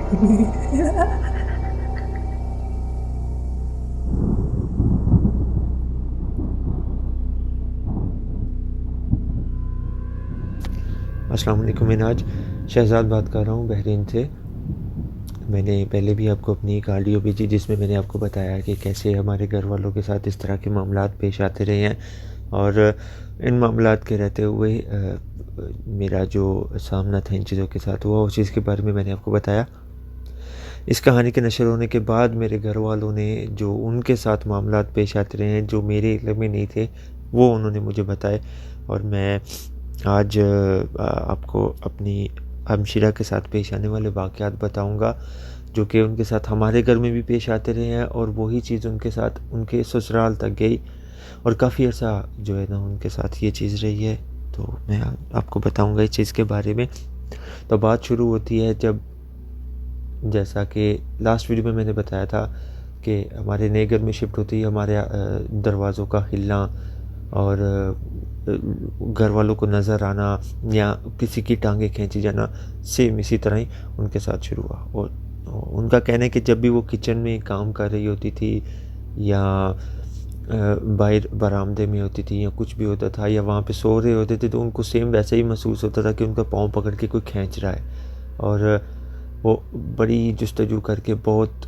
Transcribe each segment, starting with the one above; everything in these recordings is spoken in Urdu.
السلام علیکم، میں آج شہزاد بات کر رہا ہوں بحرین سے۔ میں نے پہلے بھی آپ کو اپنی ایک آڈیو بھیجی جس میں نے آپ کو بتایا کہ کیسے ہمارے گھر والوں کے ساتھ اس طرح کے معاملات پیش آتے رہے ہیں، اور ان معاملات کے رہتے ہوئے میرا جو سامنا تھا ان چیزوں کے ساتھ ہوا، اس چیز کے بارے میں نے آپ کو بتایا۔ اس کہانی کے نشر ہونے کے بعد میرے گھر والوں نے جو ان کے ساتھ معاملات پیش آتے رہے ہیں جو میرے علم میں نہیں تھے، وہ انہوں نے مجھے بتائے، اور میں آج آپ کو اپنی ہمشیرہ کے ساتھ پیش آنے والے واقعات بتاؤں گا جو کہ ان کے ساتھ ہمارے گھر میں بھی پیش آتے رہے ہیں، اور وہی چیز ان کے ساتھ ان کے سسرال تک گئی، اور کافی عرصہ جو ہے نا ان کے ساتھ یہ چیز رہی ہے۔ تو میں آپ کو بتاؤں گا اس چیز کے بارے میں۔ تو بات شروع ہوتی ہے جب، جیسا کہ لاسٹ ویڈیو میں نے بتایا تھا کہ ہمارے نئے گھر میں شفٹ ہوتی ہے، ہمارے دروازوں کا ہلنا اور گھر والوں کو نظر آنا یا کسی کی ٹانگیں کھینچی جانا، سیم اسی طرح ہی ان کے ساتھ شروع ہوا۔ اور ان کا کہنا ہے کہ جب بھی وہ کچن میں کام کر رہی ہوتی تھی یا باہر برآمدے میں ہوتی تھی یا کچھ بھی ہوتا تھا یا وہاں پہ سو رہے ہوتے تھے، تو ان کو سیم ویسے ہی محسوس ہوتا تھا کہ ان کا پاؤں پکڑ کے کوئی کھینچ رہا ہے، اور وہ بڑی جستجو کر کے بہت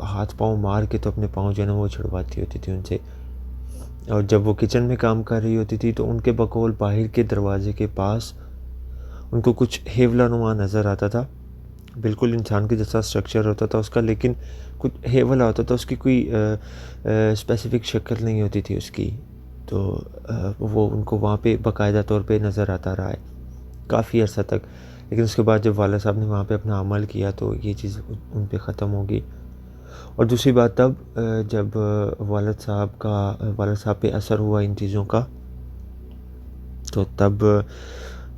ہاتھ پاؤں مار کے تو اپنے پاؤں جو ہے نا وہ چھڑواتی ہوتی تھی ان سے۔ اور جب وہ کچن میں کام کر رہی ہوتی تھی تو ان کے بقول باہر کے دروازے کے پاس ان کو کچھ ہیولا نما نظر آتا تھا، بالکل انسان کے جیسا سٹرکچر ہوتا تھا اس کا، لیکن کچھ ہیولا ہوتا تھا، اس کی کوئی اسپیسیفک شکل نہیں ہوتی تھی اس کی۔ تو وہ ان کو وہاں پہ باقاعدہ طور پہ نظر آتا رہا ہے کافی عرصہ تک، لیکن اس کے بعد جب والد صاحب نے وہاں پہ اپنا عمل کیا تو یہ چیز ان پہ ختم ہوگی۔ اور دوسری بات تب جب والد صاحب پہ اثر ہوا ان چیزوں کا، تو تب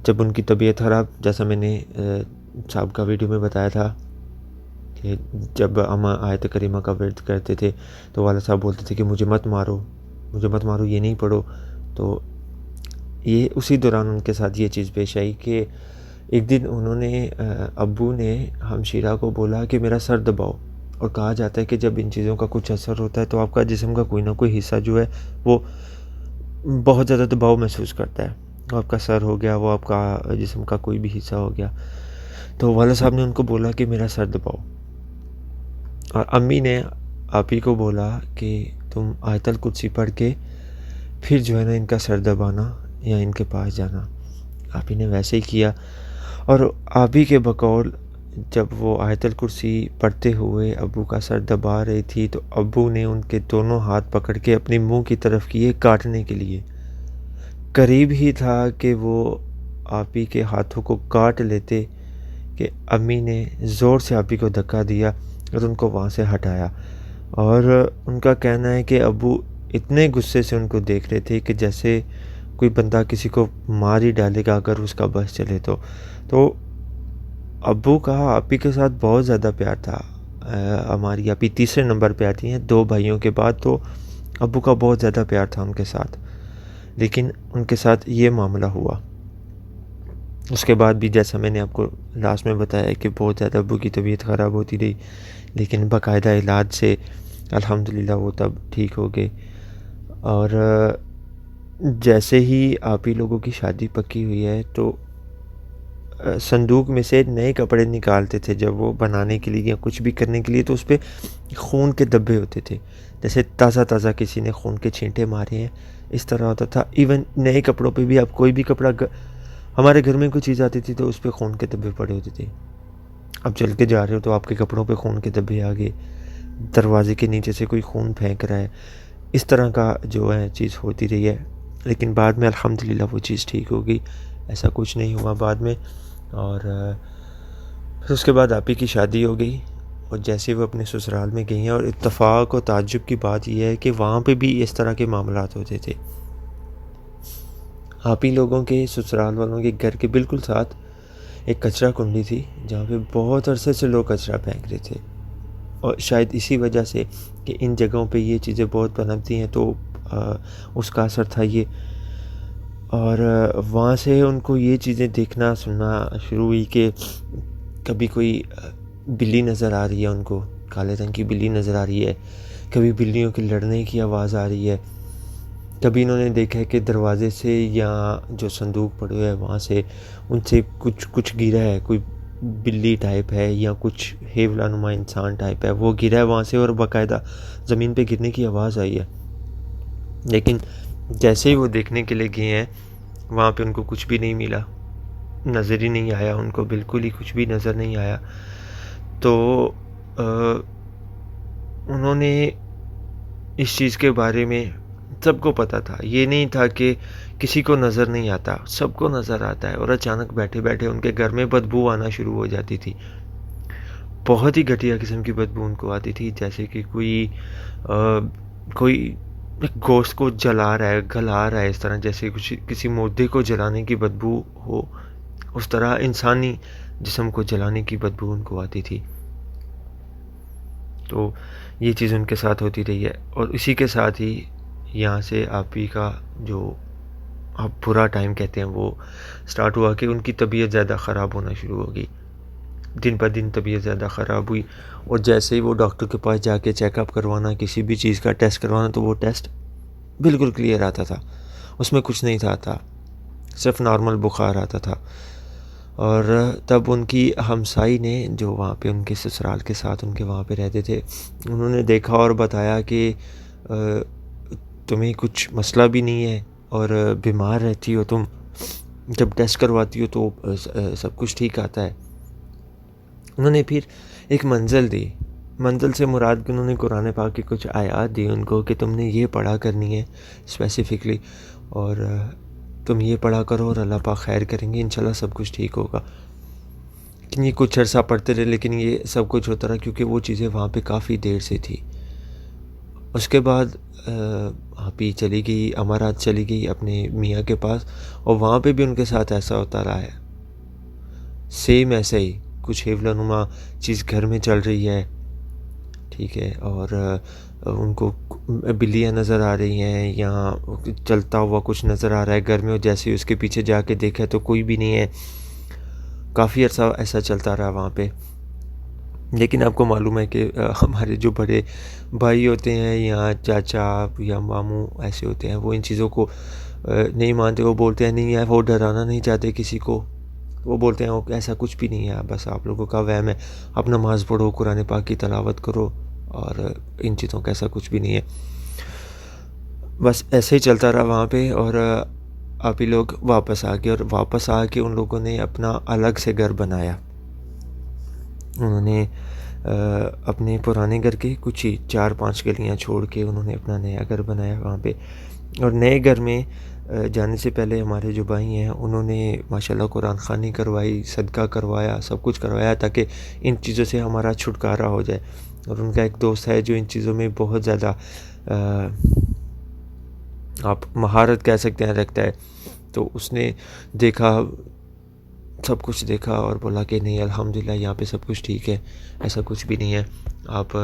جب ان کی طبیعت خراب، جیسا میں نے صاحب کا ویڈیو میں بتایا تھا کہ جب ہم آیت کریمہ کا ورد کرتے تھے تو والد صاحب بولتے تھے کہ مجھے مت مارو، یہ نہیں پڑھو۔ تو یہ اسی دوران ان کے ساتھ یہ چیز پیش آئی کہ ایک دن انہوں نے ابو نے ہمشیرہ کو بولا کہ میرا سر دباؤ، اور کہا جاتا ہے کہ جب ان چیزوں کا کچھ اثر ہوتا ہے تو آپ کا جسم کا کوئی نہ کوئی حصہ جو ہے وہ بہت زیادہ دباؤ محسوس کرتا ہے، آپ کا سر ہو گیا، وہ آپ کا جسم کا کوئی بھی حصہ ہو گیا۔ تو والد صاحب نے ان کو بولا کہ میرا سر دباؤ، اور امی نے آپ ہی کو بولا کہ تم آیت الکرسی پڑھ کے پھر جو ہے نا ان کا سر دبانا یا ان کے پاس جانا۔ آپ ہی نے ویسے ہی کیا، اور آپ ہی کے بقول جب وہ آیت الکرسی پڑھتے ہوئے ابو کا سر دبا رہی تھی تو ابو نے ان کے دونوں ہاتھ پکڑ کے اپنے منہ کی طرف کیے کاٹنے کے لیے۔ قریب ہی تھا کہ وہ آپ ہی کے ہاتھوں کو کاٹ لیتے کہ امی نے زور سے آپ ہی کو دھکا دیا اور ان کو وہاں سے ہٹایا، اور ان کا کہنا ہے کہ ابو اتنے غصے سے ان کو دیکھ رہے تھے کہ جیسے کوئی بندہ کسی کو مار ہی ڈالے گا اگر اس کا بس چلے تو ابو کا آپی کے ساتھ بہت زیادہ پیار تھا۔ ہماری آپی تیسرے نمبر پہ آتی ہیں 2 بھائیوں کے بعد، تو ابو کا بہت زیادہ پیار تھا ان کے ساتھ، لیکن ان کے ساتھ یہ معاملہ ہوا۔ اس کے بعد بھی جیسا میں نے آپ کو لاسٹ میں بتایا کہ بہت زیادہ ابو کی طبیعت خراب ہوتی رہی، لیکن باقاعدہ علاج سے الحمدللہ وہ تب ٹھیک ہو گئے۔ اور جیسے ہی آپ ہی لوگوں کی شادی پکی ہوئی ہے تو صندوق میں سے نئے کپڑے نکالتے تھے جب وہ بنانے کے لیے یا کچھ بھی کرنے کے لیے، تو اس پہ خون کے دبے ہوتے تھے، جیسے تازہ کسی نے خون کے چھینٹے مارے ہیں، اس طرح ہوتا تھا۔ ایون نئے کپڑوں پہ بھی، آپ کوئی بھی کپڑا، ہمارے گھر میں کوئی چیز آتی تھی تو اس پہ خون کے دبے پڑے ہوتے تھے، اب چل کے جا رہے ہو تو آپ کے کپڑوں پہ خون کے دبے آ گئے، دروازے کے نیچے سے کوئی خون پھینک رہا ہے، اس طرح کا جو ہے چیز ہوتی رہی ہے، لیکن بعد میں الحمدللہ وہ چیز ٹھیک ہو گئی، ایسا کچھ نہیں ہوا بعد میں۔ اور پھر اس کے بعد آپی کی شادی ہو گئی، اور جیسے وہ اپنے سسرال میں گئی ہیں، اور اتفاق و تعجب کی بات یہ ہے کہ وہاں پہ بھی اس طرح کے معاملات ہوتے تھے۔ آپی لوگوں کے سسرال والوں کے گھر کے بالکل ساتھ ایک کچرا کنڈی تھی جہاں پہ بہت عرصے سے لوگ کچرا پھینک رہے تھے، اور شاید اسی وجہ سے کہ ان جگہوں پہ یہ چیزیں بہت پنپتی ہیں تو اس کا اثر تھا یہ۔ اور وہاں سے ان کو یہ چیزیں دیکھنا سننا شروع ہوئی کہ کبھی کوئی بلی نظر آ رہی ہے ان کو، کالے رنگ کی بلی نظر آ رہی ہے، کبھی بلیوں کے لڑنے کی آواز آ رہی ہے، کبھی انہوں نے دیکھا ہے کہ دروازے سے یا جو صندوق پڑے ہوئے ہے وہاں سے ان سے کچھ گرا ہے، کوئی بلی ٹائپ ہے یا کچھ ہیولا نما انسان ٹائپ ہے، وہ گرا ہے وہاں سے اور باقاعدہ زمین پہ گرنے کی آواز آئی ہے۔ لیکن جیسے ہی وہ دیکھنے کے لیے گئے ہیں وہاں پہ ان کو کچھ بھی نہیں ملا، نظر ہی نہیں آیا، ان کو بالکل ہی کچھ بھی نظر نہیں آیا۔ تو انہوں نے اس چیز کے بارے میں، سب کو پتہ تھا، یہ نہیں تھا کہ کسی کو نظر نہیں آتا، سب کو نظر آتا ہے، اور اچانک بیٹھے بیٹھے ان کے گھر میں بدبو آنا شروع ہو جاتی تھی، بہت ہی گھٹیا قسم کی بدبو ان کو آتی تھی، جیسے کہ کوئی گوشت کو جلا رہا ہے، گلا رہا ہے، اس طرح جیسے کسی مردے کو جلانے کی بدبو ہو، اس طرح انسانی جسم کو جلانے کی بدبو ان کو آتی تھی۔ تو یہ چیز ان کے ساتھ ہوتی رہی ہے، اور اسی کے ساتھ ہی یہاں سے آپی کا جو آپ برا ٹائم کہتے ہیں وہ سٹارٹ ہوا کہ ان کی طبیعت زیادہ خراب ہونا شروع ہوگی، دن بہ دن طبیعت زیادہ خراب ہوئی، اور جیسے ہی وہ ڈاکٹر کے پاس جا کے چیک اپ کروانا، کسی بھی چیز کا ٹیسٹ کروانا، تو وہ ٹیسٹ بالکل کلیئر آتا تھا، اس میں کچھ نہیں تھا، صرف نارمل بخار آتا تھا۔ اور تب ان کی ہمسائی نے، جو وہاں پہ ان کے سسرال کے ساتھ ان کے وہاں پہ رہتے تھے، انہوں نے دیکھا اور بتایا کہ تمہیں کچھ مسئلہ بھی نہیں ہے اور بیمار رہتی ہو تم، جب ٹیسٹ کرواتی ہو تو سب کچھ ٹھیک آتا ہے۔ انہوں نے پھر ایک منزل دی، منزل سے مراد کہ انہوں نے قرآن پاک کی کچھ آیات دی ان کو کہ تم نے یہ پڑھا کرنی ہے اسپیسیفکلی، اور تم یہ پڑھا کرو اور اللہ پاک خیر کریں گے، انشاءاللہ سب کچھ ٹھیک ہوگا۔ لیکن یہ کچھ عرصہ پڑھتے رہے، لیکن یہ سب کچھ ہوتا رہا کیونکہ وہ چیزیں وہاں پہ کافی دیر سے تھی۔ اس کے بعد آپی چلی گئی، امارات چلی گئی اپنے میاں کے پاس، اور وہاں پہ بھی ان کے ساتھ ایسا ہوتا رہا ہے، سیم ایسے ہی کچھ حیولا نما چیز گھر میں چل رہی ہے، ٹھیک ہے، اور ان کو بلیاں نظر آ رہی ہیں یا چلتا ہوا کچھ نظر آ رہا ہے گھر میں، اور جیسے ہی اس کے پیچھے جا کے دیکھا تو کوئی بھی نہیں ہے، کافی عرصہ ایسا چلتا رہا وہاں پہ۔ لیکن آپ کو معلوم ہے کہ ہمارے جو بڑے بھائی ہوتے ہیں یا چاچا یا ماموں ایسے ہوتے ہیں، وہ ان چیزوں کو نہیں مانتے، وہ بولتے ہیں نہیں ہے، وہ ڈرانا نہیں چاہتے کسی کو، وہ بولتے ہیں ایسا کچھ بھی نہیں ہے، بس آپ لوگوں کا وہم ہے، آپ نماز پڑھو، قرآن پاک کی تلاوت کرو، اور ان چیزوں کا ایسا کچھ بھی نہیں ہے۔ بس ایسے ہی چلتا رہا وہاں پہ، اور آپ ہی لوگ واپس آ گئے، اور واپس آ کے ان لوگوں نے اپنا الگ سے گھر بنایا۔ انہوں نے اپنے پرانے گھر کے کچھ ہی 4-5 گلیاں چھوڑ کے انہوں نے اپنا نیا گھر بنایا وہاں پہ، اور نئے گھر میں جانے سے پہلے ہمارے جو بھائی ہیں انہوں نے ماشاءاللہ قرآن خوانی کروائی، صدقہ کروایا، سب کچھ کروایا تاکہ ان چیزوں سے ہمارا چھٹکارا ہو جائے۔ اور ان کا ایک دوست ہے جو ان چیزوں میں بہت زیادہ آپ مہارت کہہ سکتے ہیں رکھتا ہے، تو اس نے دیکھا، سب کچھ دیکھا اور بولا کہ نہیں الحمدللہ یہاں پہ سب کچھ ٹھیک ہے، ایسا کچھ بھی نہیں ہے، آپ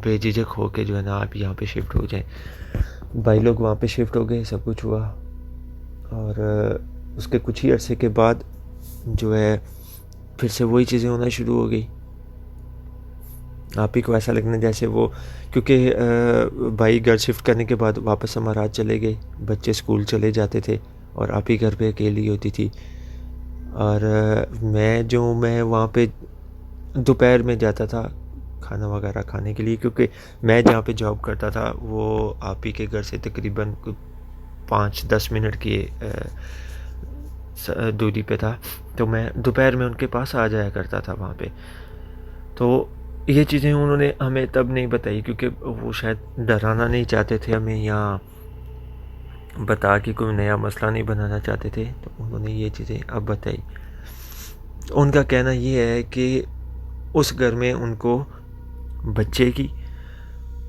بے جھجک ہو کے جو ہے نا آپ یہاں پہ شفٹ ہو جائیں۔ بھائی لوگ وہاں پہ شفٹ ہو گئے، سب کچھ ہوا، اور اس کے کچھ ہی عرصے کے بعد جو ہے پھر سے وہی چیزیں ہونا شروع ہو گئی۔ آپ ہی کو ایسا لگنا جیسے وہ، کیونکہ بھائی گھر شفٹ کرنے کے بعد واپس امارات چلے گئے، بچے اسکول چلے جاتے تھے، اور آپ ہی گھر پہ اکیلی ہوتی تھی، اور میں وہاں پہ دوپہر میں جاتا تھا کھانا وغیرہ کھانے کے لیے، کیونکہ میں جہاں پہ جاب کرتا تھا وہ آپ ہی کے گھر سے تقریباً 5-10 منٹ کی دوری پہ تھا، تو میں دوپہر میں ان کے پاس آ جایا کرتا تھا وہاں پہ۔ تو یہ چیزیں انہوں نے ہمیں تب نہیں بتائی کیونکہ وہ شاید ڈرانا نہیں چاہتے تھے ہمیں، یا بتا کے کوئی نیا مسئلہ نہیں بنانا چاہتے تھے، تو انہوں نے یہ چیزیں اب بتائی۔ ان کا کہنا یہ ہے کہ اس گھر میں ان کو بچے کی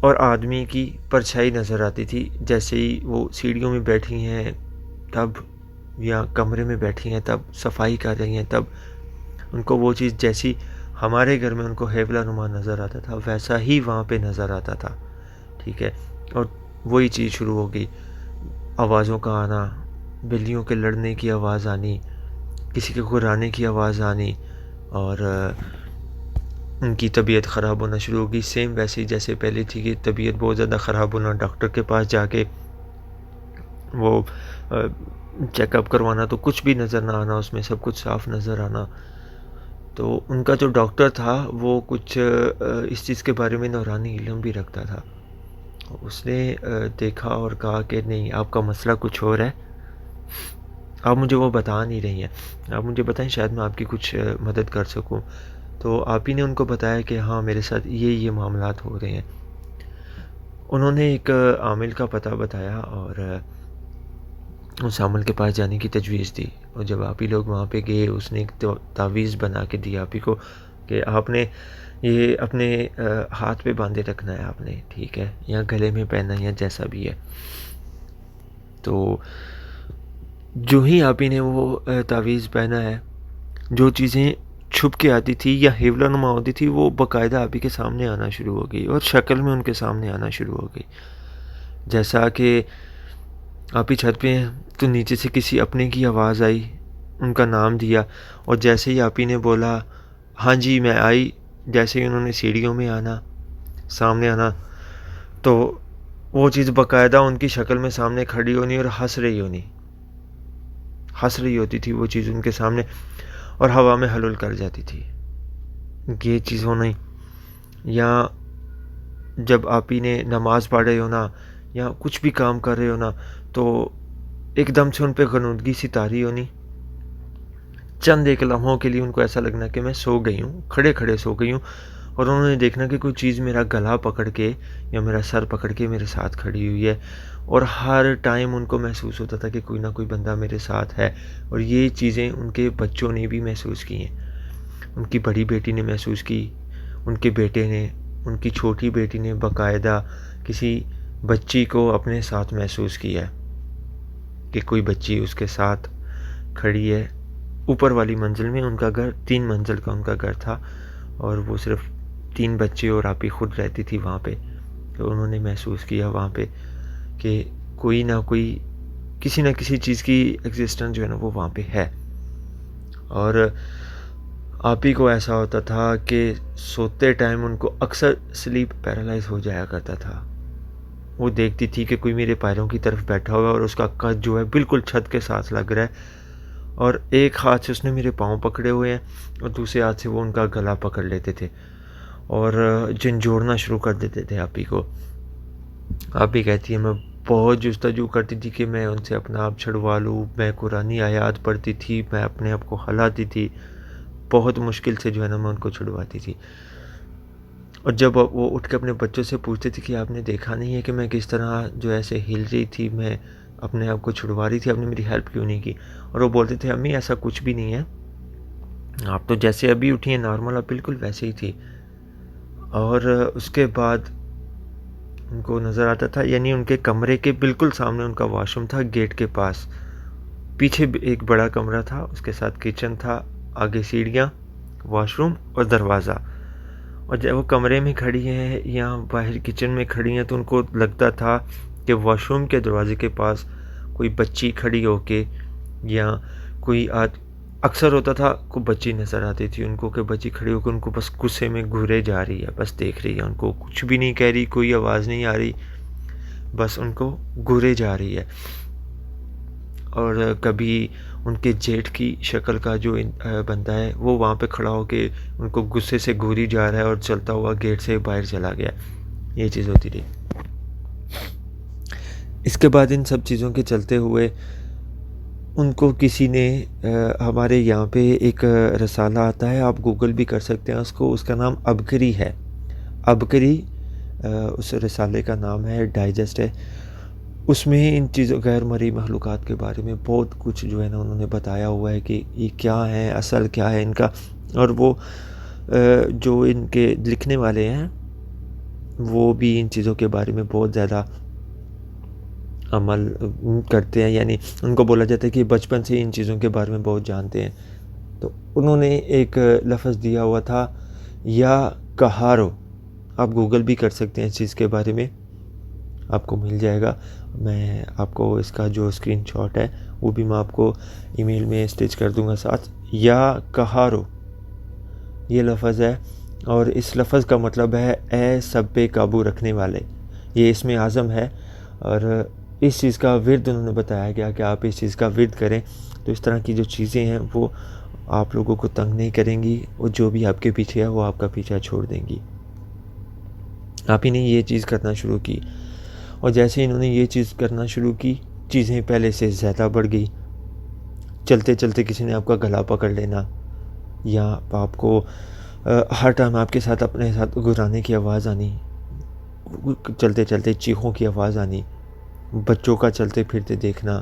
اور آدمی کی پرچھائی نظر آتی تھی، جیسے ہی وہ سیڑھیوں میں بیٹھی ہیں تب، یا کمرے میں بیٹھی ہیں تب، صفائی کر رہی ہیں تب، ان کو وہ چیز جیسی ہمارے گھر میں ان کو حیولا نما نظر آتا تھا ویسا ہی وہاں پہ نظر آتا تھا، ٹھیک ہے۔ اور وہی چیز شروع ہو گئی، آوازوں کا آنا، بلیوں کے لڑنے کی آواز آنی، کسی کے گھرانے کی آواز آنی، اور ان کی طبیعت خراب ہونا شروع ہوگی، سیم ویسے ہی جیسے پہلے تھی کہ طبیعت بہت زیادہ خراب ہونا، ڈاکٹر کے پاس جا کے وہ چیک اپ کروانا تو کچھ بھی نظر نہ آنا، اس میں سب کچھ صاف نظر آنا۔ تو ان کا جو ڈاکٹر تھا وہ کچھ اس چیز کے بارے میں نورانی علم بھی رکھتا تھا۔ اس نے دیکھا اور کہا کہ نہیں، آپ کا مسئلہ کچھ اور ہے، آپ مجھے وہ بتا نہیں رہی ہیں، آپ مجھے بتائیں شاید میں آپ کی کچھ مدد کر سکوں۔ تو آپ ہی نے ان کو بتایا کہ ہاں میرے ساتھ یہ معاملات ہو رہے ہیں۔ انہوں نے ایک عامل کا پتہ بتایا اور اس عامل کے پاس جانے کی تجویز دی، اور جب آپ ہی لوگ وہاں پہ گئے، اس نے ایک تعویذ بنا کے دی آپ ہی کو کہ آپ نے یہ اپنے ہاتھ پہ باندھے رکھنا ہے، آپ نے، ٹھیک ہے، یا گلے میں پہننا ہے یا جیسا بھی ہے۔ تو جو ہی آپ ہی نے وہ تعویذ پہنا ہے، جو چیزیں چھپ کے آتی تھی یا حیولہ نما ہوتی تھی وہ باقاعدہ آپ ہی کے سامنے آنا شروع ہو گئی، اور شکل میں ان کے سامنے آنا شروع ہو گئی۔ جیسا کہ آپ ہی چھت پہ ہیں تو نیچے سے کسی اپنے کی آواز آئی، ان کا نام دیا، اور جیسے ہی آپ ہی نے بولا ہاں جی میں آئی، جیسے ہی انہوں نے سیڑھیوں میں آنا، سامنے آنا، تو وہ چیز باقاعدہ ان کی شکل میں سامنے کھڑی ہونی اور ہنس رہی ہوتی تھی وہ چیز ان کے سامنے، اور ہوا میں حلول کر جاتی تھی۔ یہ چیز ہونا ہی، یا جب آپ ہی نے نماز پڑھ رہے ہونا یا کچھ بھی کام کر رہے ہونا تو ایک دم سے ان پہ غنودگی سی طاری ہونی، چند ایک لمحوں کے لیے ان کو ایسا لگنا کہ میں سو گئی ہوں، کھڑے سو گئی ہوں، اور انہوں نے دیکھنا کہ کوئی چیز میرا گلا پکڑ کے یا میرا سر پکڑ کے میرے ساتھ کھڑی ہوئی ہے، اور ہر ٹائم ان کو محسوس ہوتا تھا کہ کوئی نہ کوئی بندہ میرے ساتھ ہے۔ اور یہ چیزیں ان کے بچوں نے بھی محسوس کی ہیں، ان کی بڑی بیٹی نے محسوس کی، ان کے بیٹے نے، ان کی چھوٹی بیٹی نے باقاعدہ کسی بچی کو اپنے ساتھ محسوس کیا ہے کہ کوئی بچی اس کے ساتھ کھڑی ہے۔ اوپر والی منزل میں ان کا گھر 3 منزل کا ان کا گھر تھا، اور وہ صرف 3 بچے اور آپ ہی خود رہتی تھی وہاں پہ۔ تو انہوں نے محسوس کیا وہاں پہ کہ کوئی نہ کوئی کسی نہ کسی چیز کی ایگزسٹنس جو ہے نا وہ وہاں پہ ہے۔ اور آپ ہی کو ایسا ہوتا تھا کہ سوتے ٹائم ان کو اکثر سلیپ پیرالائز ہو جایا کرتا تھا۔ وہ دیکھتی تھی کہ کوئی میرے پیروں کی طرف بیٹھا ہوا ہے اور اس کا قد جو ہے بالکل چھت کے ساتھ لگ رہا ہے، اور ایک ہاتھ سے اس نے میرے پاؤں پکڑے ہوئے ہیں اور دوسرے ہاتھ سے وہ ان کا گلا پکڑ لیتے تھے اور جھنجھوڑنا شروع کر دیتے تھے آپ ہی کو۔ آپ ہی کہتی ہے میں بہت جستجو کرتی تھی کہ میں ان سے اپنا آپ چھڑوا لوں، میں قرآنی آیات پڑھتی تھی، میں اپنے آپ کو ہلاتی تھی، بہت مشکل سے جو ہے نا میں ان کو چھڑواتی تھی۔ اور جب وہ اٹھ کے اپنے بچوں سے پوچھتے تھے کہ آپ نے دیکھا نہیں ہے کہ میں کس طرح جو ایسے ہل رہی تھی، میں اپنے آپ کو چھڑوا رہی تھی، آپ نے میری ہیلپ کیوں نہیں کی؟ اور وہ بولتے تھے امی ایسا کچھ بھی نہیں ہے، آپ تو جیسے ابھی اٹھی ہیں نارمل، آپ بالکل ویسے ہی تھی۔ اور اس کے بعد ان کو نظر آتا تھا، یعنی ان کے کمرے کے بالکل سامنے ان کا واش روم تھا، گیٹ کے پاس، پیچھے ایک بڑا کمرہ تھا، اس کے ساتھ کچن تھا، آگے سیڑھیاں، واش روم اور دروازہ۔ اور جب وہ کمرے میں کھڑی ہیں یا باہر کچن میں کھڑی ہیں تو ان کو لگتا تھا کہ واش روم کے دروازے کے پاس کوئی بچی کھڑی ہو کے، یا کوئی اکثر ہوتا تھا کوئی بچی نظر آتی تھی ان کو کہ بچی کھڑی ہو کے ان کو بس غصے میں گھورے جا رہی ہے، بس دیکھ رہی ہے، ان کو کچھ بھی نہیں کہہ رہی، کوئی آواز نہیں آ رہی، بس ان کو گھورے جا رہی ہے۔ اور کبھی ان کے جیٹھ کی شکل کا جو بندہ ہے وہ وہاں پہ کھڑا ہو کے ان کو غصے سے گھوری جا رہا ہے اور چلتا ہوا گیٹ سے باہر چلا گیا، یہ چیز ہوتی رہی۔ اس کے بعد ان سب چیزوں کے چلتے ہوئے ان کو کسی نے ہمارے یہاں پہ ایک رسالہ آتا ہے، آپ گوگل بھی کر سکتے ہیں اس کو، اس کا نام ابکری ہے، ابکری اس رسالے کا نام ہے، ڈائجسٹ ہے۔ اس میں ان چیزوں غیر مرئی مخلوقات کے بارے میں بہت کچھ جو ہے نا انہوں نے بتایا ہوا ہے کہ یہ کیا ہے، اصل کیا ہے ان کا۔ اور وہ جو ان کے لکھنے والے ہیں وہ بھی ان چیزوں کے بارے میں بہت زیادہ عمل کرتے ہیں، یعنی ان کو بولا جاتا ہے کہ بچپن سے ان چیزوں کے بارے میں بہت جانتے ہیں۔ تو انہوں نے ایک لفظ دیا ہوا تھا یا کہارو، آپ گوگل بھی کر سکتے ہیں اس چیز کے بارے میں، آپ کو مل جائے گا۔ میں آپ کو اس کا جو اسکرین شاٹ ہے وہ بھی میں آپ کو ای میل میں اسٹیچ کر دوں گا ساتھ۔ یا کہارو یہ لفظ ہے، اور اس لفظ کا مطلب ہے اے سب پہ قابو رکھنے والے، یہ اسم اعظم ہے، اور اس چیز کا ورد انہوں نے بتایا گیا کہ آپ اس چیز کا ورد کریں تو اس طرح کی جو چیزیں ہیں وہ آپ لوگوں کو تنگ نہیں کریں گی، اور جو بھی آپ کے پیچھے ہے وہ آپ کا پیچھا چھوڑ دیں گی۔ آپ ہی نے یہ چیز کرنا شروع کی، اور جیسے انہوں نے یہ چیز کرنا شروع کی، چیزیں پہلے سے زیادہ بڑھ گئی۔ چلتے چلتے کسی نے آپ کا گلا پکڑ لینا، یا آپ کو ہر ٹائم آپ کے ساتھ اپنے ساتھ گھرانے کی آواز آنی، چلتے چلتے چیخوں کی آواز آنی، بچوں کا چلتے پھرتے دیکھنا،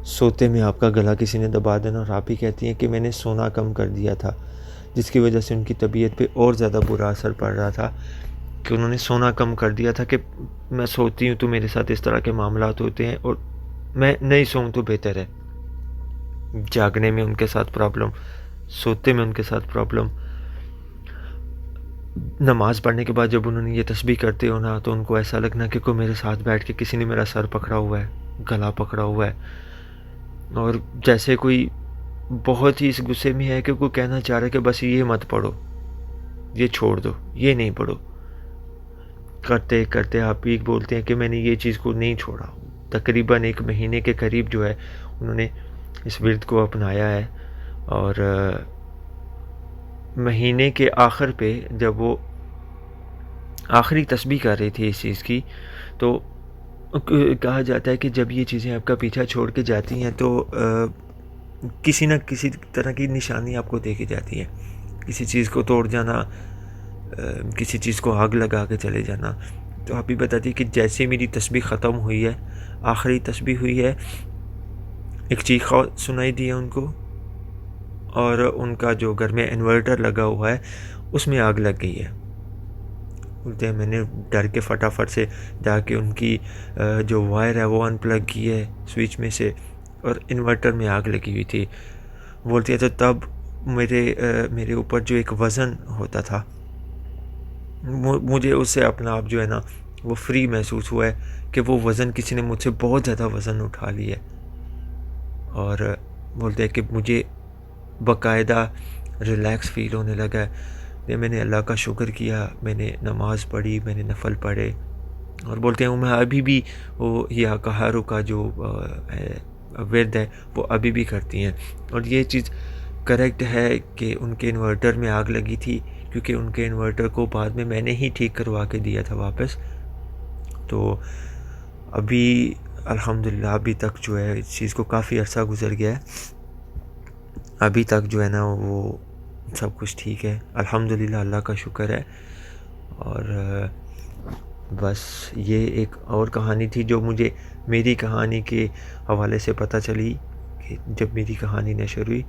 سوتے میں آپ کا گلا کسی نے دبا دینا، اور آپ ہی کہتی ہیں کہ میں نے سونا کم کر دیا تھا، جس کی وجہ سے ان کی طبیعت پہ اور زیادہ برا اثر پڑ رہا تھا کہ انہوں نے سونا کم کر دیا تھا کہ میں سوتی ہوں تو میرے ساتھ اس طرح کے معاملات ہوتے ہیں، اور میں نہیں سوؤں تو بہتر ہے۔ جاگنے میں ان کے ساتھ پرابلم، سوتے میں ان کے ساتھ پرابلم۔ نماز پڑھنے کے بعد جب انہوں نے یہ تسبیح کرتے ہو نا تو ان کو ایسا لگنا کہ کوئی میرے ساتھ بیٹھ کے کسی نے میرا سر پکڑا ہوا ہے، گلا پکڑا ہوا ہے، اور جیسے کوئی بہت ہی اس غصے میں ہے کہ کوئی کہنا چاہ رہا ہے کہ بس یہ مت پڑھو، یہ چھوڑ دو، یہ نہیں پڑھو۔ کرتے کرتے آپ بھی بولتے ہیں کہ میں نے یہ چیز کو نہیں چھوڑا۔ تقریباً 1 مہینے کے قریب جو ہے انہوں نے اس ورد کو اپنایا ہے، اور مہینے کے آخر پہ جب وہ آخری تسبیح کر رہی تھی اس چیز کی، تو کہا جاتا ہے کہ جب یہ چیزیں آپ کا پیچھا چھوڑ کے جاتی ہیں تو کسی نہ کسی طرح کی نشانی آپ کو دیکھی جاتی ہے، کسی چیز کو توڑ جانا، کسی چیز کو آگ لگا کے چلے جانا۔ تو آپ بھی بتاتی کہ جیسے میری تسبیح ختم ہوئی ہے، آخری تسبیح ہوئی ہے، ایک چیخ سنائی دی ہے ان کو، اور ان کا جو گھر میں انورٹر لگا ہوا ہے اس میں آگ لگ گئی ہے۔ بولتے ہیں میں نے ڈر کے فٹافٹ سے جا کے ان کی جو وائر ہے وہ ان پلگ کی ہے سوئچ میں سے، اور انورٹر میں آگ لگی ہوئی تھی۔ بولتی ہے تو تب میرے اوپر جو ایک وزن ہوتا تھا، مجھے اس سے اپنا آپ جو ہے نا وہ فری محسوس ہوا ہے کہ وہ وزن کسی نے مجھ سے بہت زیادہ وزن اٹھا لی ہے، اور بولتے ہیں کہ مجھے باقاعدہ ریلیکس فیل ہونے لگا ہے۔ میں نے اللہ کا شکر کیا، میں نے نماز پڑھی، میں نے نفل پڑھے، اور بولتے ہیں میں ابھی بھی وہ یا کہارو کا جو ورد ہے وہ ابھی بھی کرتی ہیں۔ اور یہ چیز کریکٹ ہے کہ ان کے انورٹر میں آگ لگی تھی، کیونکہ ان کے انورٹر کو بعد میں نے ہی ٹھیک کروا کے دیا تھا واپس۔ تو ابھی الحمدللہ ابھی تک جو ہے اس چیز کو کافی عرصہ گزر گیا ہے، ابھی تک جو ہے نا وہ سب کچھ ٹھیک ہے الحمدللہ، اللہ کا شکر ہے۔ اور بس یہ ایک اور کہانی تھی جو مجھے میری کہانی کے حوالے سے پتہ چلی کہ جب میری کہانی نشر ہوئی،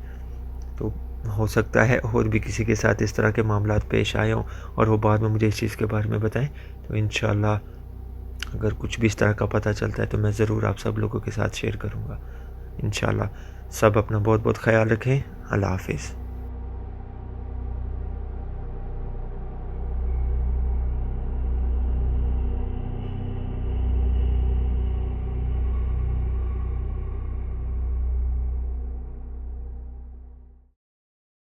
تو ہو سکتا ہے اور بھی کسی کے ساتھ اس طرح کے معاملات پیش آئے ہوں اور وہ بعد میں مجھے اس چیز کے بارے میں بتائیں، تو انشاءاللہ اگر کچھ بھی اس طرح کا پتہ چلتا ہے تو میں ضرور آپ سب لوگوں کے ساتھ شیئر کروں گا انشاءاللہ۔ سب اپنا بہت بہت خیال رکھیں، اللہ حافظ۔